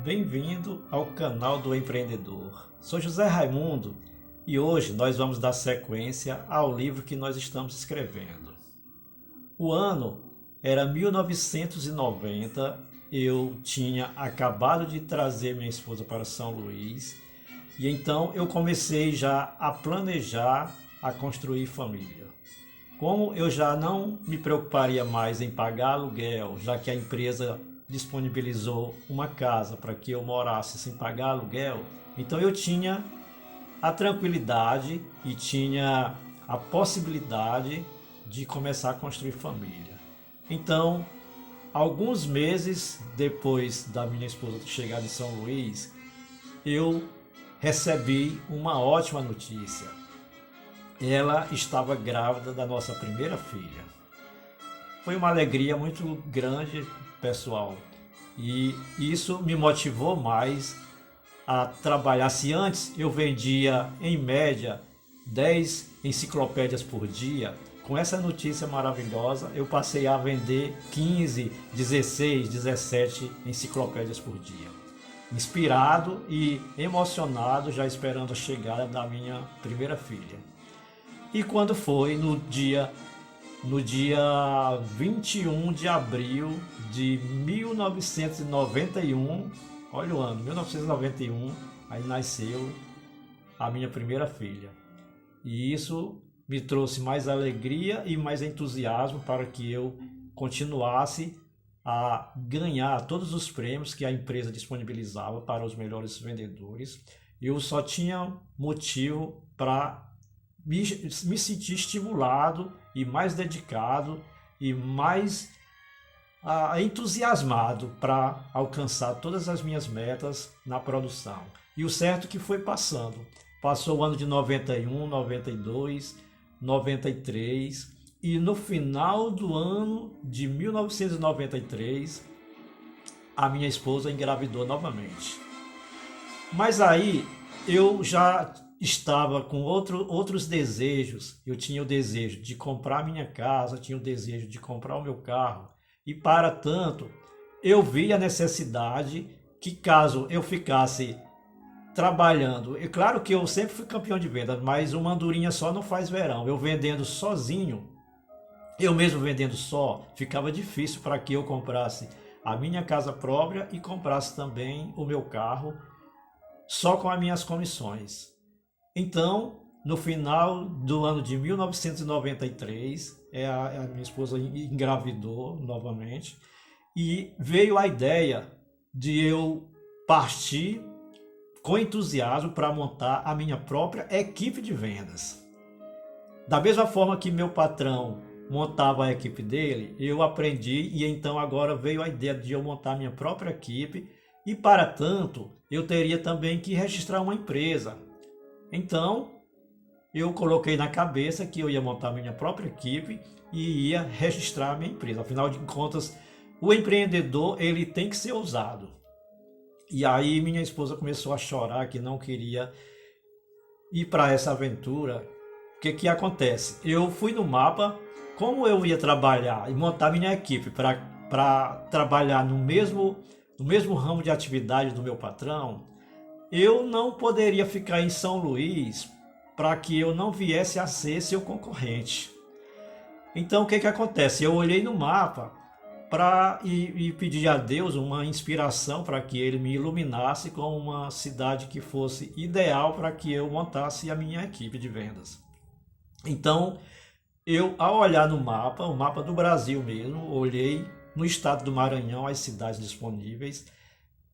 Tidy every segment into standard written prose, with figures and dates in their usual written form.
bem-vindo ao canal do empreendedor. Sou José Raimundo e hoje nós vamos dar sequência ao livro que nós estamos escrevendo. O ano era 1990, eu tinha acabado de trazer minha esposa para São Luís e então eu comecei já a planejar, a construir família. Como eu já não me preocuparia mais em pagar aluguel, já que a empresa disponibilizou uma casa para que eu morasse sem pagar aluguel, então eu tinha a tranquilidade e tinha a possibilidade de começar a construir família. Então, alguns meses depois da minha esposa chegar em São Luís, eu recebi uma ótima notícia. Ela estava grávida da nossa primeira filha. Foi uma alegria muito grande, pessoal, e isso me motivou mais a trabalhar. Se antes eu vendia em média 10 enciclopédias por dia, com essa notícia maravilhosa eu passei a vender 15, 16, 17 enciclopédias por dia. Inspirado e emocionado, já esperando a chegada da minha primeira filha. E quando foi no dia 21 de abril de 1991, olha o ano, 1991, aí nasceu a minha primeira filha. E isso me trouxe mais alegria e mais entusiasmo para que eu continuasse a ganhar todos os prêmios que a empresa disponibilizava para os melhores vendedores. Eu só tinha motivo para me sentir estimulado e mais dedicado e mais entusiasmado para alcançar todas as minhas metas na produção. E o certo que foi passando. Passou o ano de 91, 92, 93 e no final do ano de 1993 a minha esposa engravidou novamente. Mas aí eu já estava com outros desejos. Eu tinha o desejo de comprar minha casa, tinha o desejo de comprar o meu carro. E para tanto, eu vi a necessidade que caso eu ficasse trabalhando, é claro que eu sempre fui campeão de vendas, mas uma andorinha só não faz verão. Eu vendendo sozinho, eu mesmo vendendo só, ficava difícil para que eu comprasse a minha casa própria e comprasse também o meu carro só com as minhas comissões. Então, no final do ano de 1993, a minha esposa engravidou novamente e veio a ideia de eu partir com entusiasmo para montar a minha própria equipe de vendas. Da mesma forma que meu patrão montava a equipe dele, eu aprendi e então agora veio a ideia de eu montar a minha própria equipe e para tanto eu teria também que registrar uma empresa. Então, eu coloquei na cabeça que eu ia montar minha própria equipe e ia registrar a minha empresa. Afinal de contas, o empreendedor, ele tem que ser ousado. E aí minha esposa começou a chorar que não queria ir para essa aventura. O que acontece? Eu fui no mapa, como eu ia trabalhar e montar minha equipe para trabalhar no mesmo ramo de atividade do meu patrão, eu não poderia ficar em São Luís para que eu não viesse a ser seu concorrente. Então o que acontece? Eu olhei no mapa e pedi a Deus uma inspiração para que Ele me iluminasse com uma cidade que fosse ideal para que eu montasse a minha equipe de vendas. Então, eu ao olhar no mapa, o mapa do Brasil mesmo, olhei no estado do Maranhão as cidades disponíveis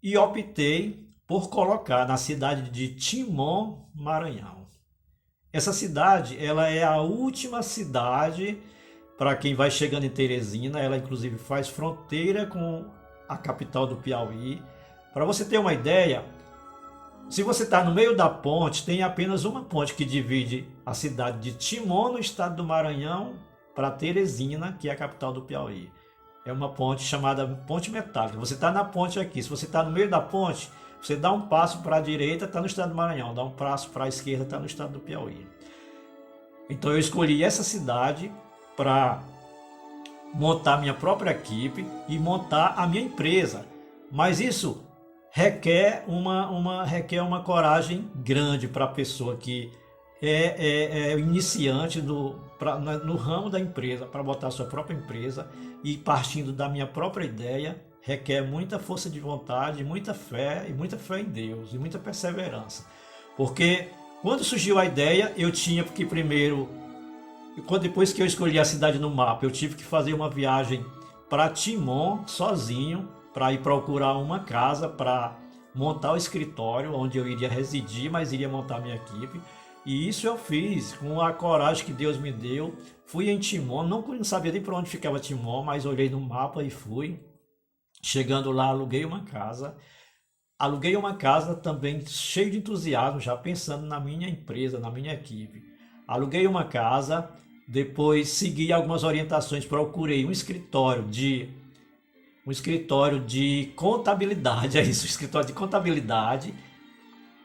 e optei por colocar na cidade de Timon, Maranhão. Essa cidade, ela é a última cidade para quem vai chegando em Teresina, ela inclusive faz fronteira com a capital do Piauí. Para você ter uma ideia, se você está no meio da ponte, tem apenas uma ponte que divide a cidade de Timon, no estado do Maranhão, para Teresina, que é a capital do Piauí. É uma ponte chamada Ponte Metálica. Você está na ponte aqui, se você está no meio da ponte, você dá um passo para a direita, está no estado do Maranhão, dá um passo para a esquerda, está no estado do Piauí. Então eu escolhi essa cidade para montar minha própria equipe e montar a minha empresa. Mas isso requer uma coragem grande para a pessoa que é iniciante no ramo da empresa, para botar a sua própria empresa e partindo da minha própria ideia, requer muita força de vontade, muita fé e muita fé em Deus e muita perseverança. Porque quando surgiu a ideia, eu tinha que primeiro, depois que eu escolhi a cidade no mapa, eu tive que fazer uma viagem para Timon sozinho, para ir procurar uma casa para montar o escritório onde eu iria residir, mas iria montar minha equipe. E isso eu fiz com a coragem que Deus me deu. Fui em Timon, não sabia nem para onde ficava Timon, mas olhei no mapa e fui. Chegando lá, aluguei uma casa. Aluguei uma casa também cheio de entusiasmo, já pensando na minha empresa, na minha equipe. Aluguei uma casa, depois segui algumas orientações, procurei um escritório de contabilidade, é isso, um escritório de contabilidade,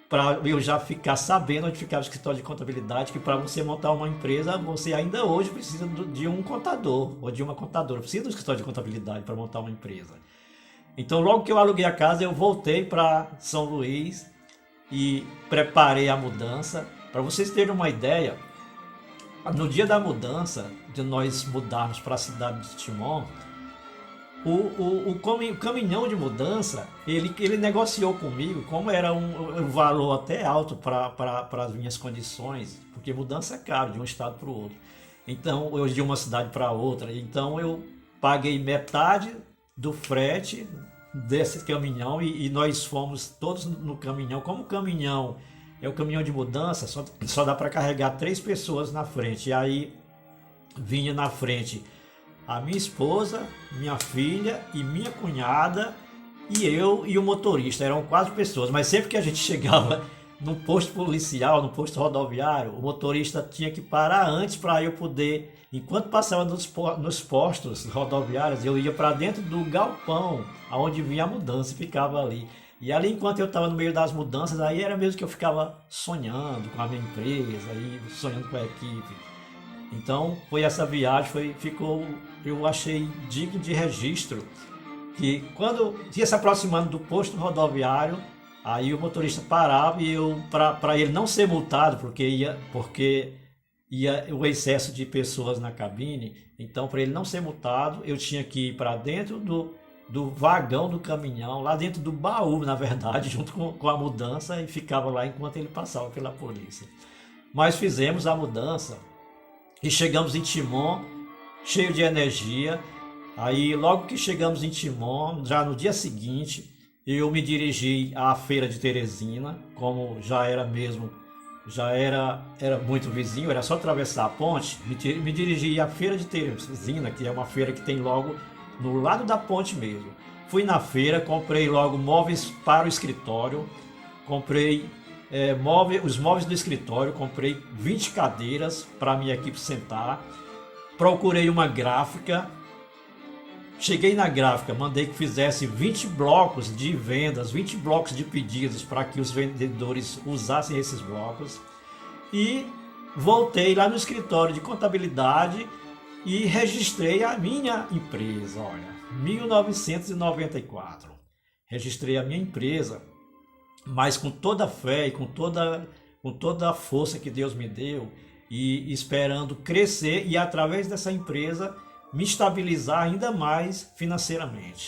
para eu já ficar sabendo onde ficava o escritório de contabilidade, que para você montar uma empresa, você ainda hoje precisa de um contador ou de uma contadora, precisa de um escritório de contabilidade para montar uma empresa. Então, logo que eu aluguei a casa, eu voltei para São Luís e preparei a mudança. Para vocês terem uma ideia, no dia da mudança, de nós mudarmos para a cidade de Timon, o caminhão de mudança, ele negociou comigo, como era um valor até alto para as minhas condições, porque mudança é caro de um estado para o outro. Então, eu de uma cidade para outra. Então, eu paguei metade do frete desse caminhão e nós fomos todos no caminhão. Como o caminhão é o caminhão de mudança, só dá para carregar 3 pessoas na frente. E aí vinha na frente a minha esposa, minha filha e minha cunhada e eu e o motorista. Eram 4 pessoas, mas sempre que a gente chegava no posto policial, no posto rodoviário, o motorista tinha que parar antes para eu poder, enquanto passava nos postos rodoviários, eu ia para dentro do galpão, aonde vinha a mudança e ficava ali. E ali, enquanto eu estava no meio das mudanças, aí era mesmo que eu ficava sonhando com a minha empresa, e sonhando com a equipe. Então, foi essa viagem, eu achei digno de registro, que quando ia se aproximando do posto rodoviário, aí o motorista parava e eu, para ele não ser multado, porque ia o excesso de pessoas na cabine, então para ele não ser multado, eu tinha que ir para dentro do vagão do caminhão, lá dentro do baú, na verdade, junto com a mudança, e ficava lá enquanto ele passava pela polícia. Mas fizemos a mudança e chegamos em Timon, cheio de energia. Aí logo que chegamos em Timon, já no dia seguinte, eu me dirigi à feira de Teresina, como era muito vizinho, era só atravessar a ponte. Me dirigi à feira de Teresina, que é uma feira que tem logo no lado da ponte mesmo. Fui na feira, comprei logo móveis para o escritório, comprei os móveis do escritório, comprei 20 cadeiras para a minha equipe sentar, procurei uma gráfica. Cheguei na gráfica, mandei que fizesse 20 blocos de vendas, 20 blocos de pedidos para que os vendedores usassem esses blocos. E voltei lá no escritório de contabilidade e registrei a minha empresa, olha, 1994. Registrei a minha empresa, mas com toda a fé e com toda a força que Deus me deu e esperando crescer e através dessa empresa me estabilizar ainda mais financeiramente.